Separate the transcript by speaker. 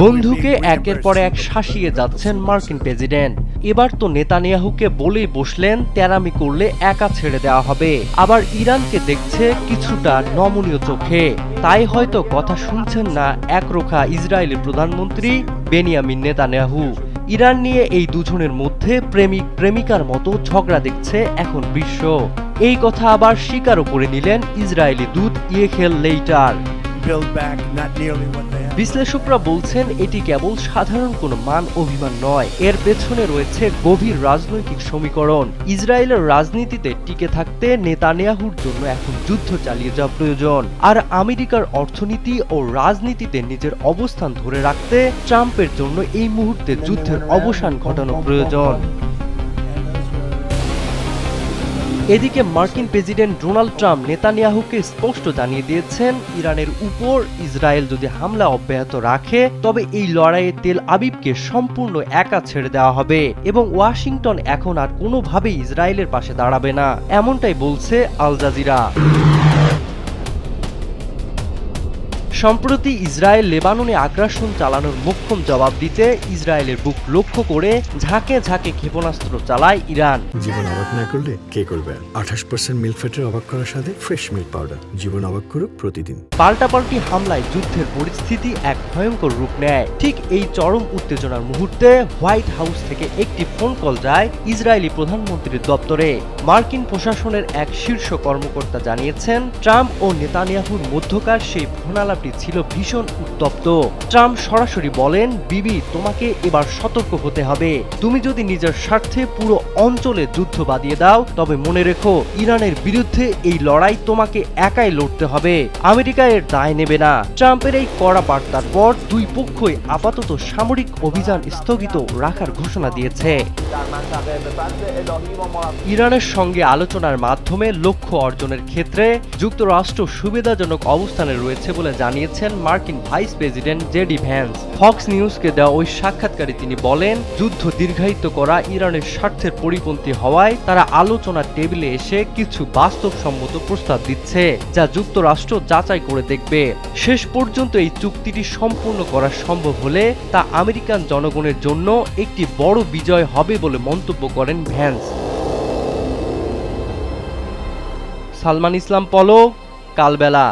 Speaker 1: বন্ধুকে একের পর এক শাসিয়ে যাচ্ছেন মার্কিন প্রেসিডেন্ট। এবার তো নেতানিয়াহুকে বলেই বসলেন তেরামি করলে একা ছেড়ে দেওয়া হবে। আবার ইরানকে দেখছে কিছুটা নমনীয় চোখে, তাই হয়তো কথা শুনছেন না একরোখা ইসরায়েলের প্রধানমন্ত্রী বেনিয়ামিন নেতানিয়াহু। ইরান নিয়ে এই দুজনের মধ্যে প্রেমিক প্রেমিকার মতো ঝগড়া দেখছে এখন বিশ্ব। এই কথা আবার স্বীকারও করে নিলেন ইসরায়েলি দূত ইয়েখেল লেইটার। বিশ্লেষকরা বলছেন এটি কেবল সাধারণ কোনো মান অভিমান নয়, এর পেছনে রয়েছে গভীর রাজনৈতিক সমীকরণ। ইসরায়েলের রাজনীতিতে টিকে থাকতে নেতানিয়াহুর জন্য এখন যুদ্ধ চালিয়ে যাওয়া প্রয়োজন, আর আমেরিকার অর্থনীতি ও রাজনীতিতে নিজের অবস্থান ধরে রাখতে ট্রাম্পের জন্য এই মুহূর্তে যুদ্ধের অবসান ঘটানো প্রয়োজন। এদিকে মার্কিন প্রেসিডেন্ট ডোনাল্ড ট্রাম্প নেতানিয়াহুকে স্পষ্ট জানিয়ে দিয়েছেন, ইরানের উপর ইসরায়েল যদি হামলা অব্যাহত রাখে তবে এই লড়াইয়ে তেল আবিবকে সম্পূর্ণ একা ছেড়ে দেওয়া হবে এবং ওয়াশিংটন এখন আর কোনোভাবেই ইসরায়েলের পাশে দাঁড়াবে না, এমনটাই বলছে আল জাজিরা। সম্প্রতি ইসরায়েল লেবাননে আগ্রাসন চালানোর মোক্ষম জবাব দিতে ইসরায়েলের বুক লক্ষ্য করে ঝাঁকে ঝাঁকে ক্ষেপণাস্ত্র চালায় ইরান।
Speaker 2: জীবন অবাক না করলে কে করবে? 28% মিল্ক ফ্যাটের অবাক করার সাথে ফ্রেশ মিল্ক পাউডার। জীবন অবাক করুক প্রতিদিন।
Speaker 1: পাল্টাপাল্টি হামলায় যুদ্ধের পরিস্থিতি এক ভয়ঙ্কর রূপ নেয়। ঠিক এই চরম উত্তেজনার মুহূর্তে হোয়াইট হাউস থেকে একটি ফোন কল যায় ইসরায়েলি প্রধানমন্ত্রীর দপ্তরে। মার্কিন প্রশাসনের এক শীর্ষ কর্মকর্তা জানিয়েছেন, ট্রাম্প ও নেতানিয়াহুর মধ্যকার সেই ফোনালাপটি ছিল ভীষণ উত্তপ্ত। ট্রাম্প সরাসরি বলেন, বিবি তোমাকে এবার সতর্ক হতে হবে। তুমি যদি নিজের স্বার্থে পুরো অঞ্চলে যুদ্ধ বাঁধিয়ে দাও তবে মনে রেখো ইরানের বিরুদ্ধে এই লড়াই তোমাকে একাই লড়তে হবে, আমেরিকা এর দায় নেবে না। ট্রাম্পের এই কড়া বার্তার পর দুই পক্ষই আপাতত সামরিক অভিযান স্থগিত রাখার ঘোষণা দিয়েছে। ইরানের সঙ্গে আলোচনার মাধ্যমে লক্ষ্য অর্জনের ক্ষেত্রে যুক্তরাষ্ট্র সুবিধাজনক অবস্থানে রয়েছে বলে জানিয়েছেন মার্কিন vice president JD Vance. Fox নিউজকে দেওয়া ওই সাক্ষাৎকারে তিনি বলেন, যুদ্ধ দীর্ঘায়িত করা ইরানের স্বার্থের পরিপন্থী হওয়ায় তারা আলোচনার টেবিলে এসে কিছু বাস্তবসম্মত প্রস্তাব দিচ্ছে, যা যুক্তরাষ্ট্র যাচাই করে দেখবে। শেষ পর্যন্ত এই চুক্তিটি সম্পূর্ণ করা সম্ভব হলে তা আমেরিকান জনগণের জন্য একটি বড় বিজয় হবে বলে মন্তব্য করেন ভ্যান্স। সালমান ইসলাম পলক, কালবেলা।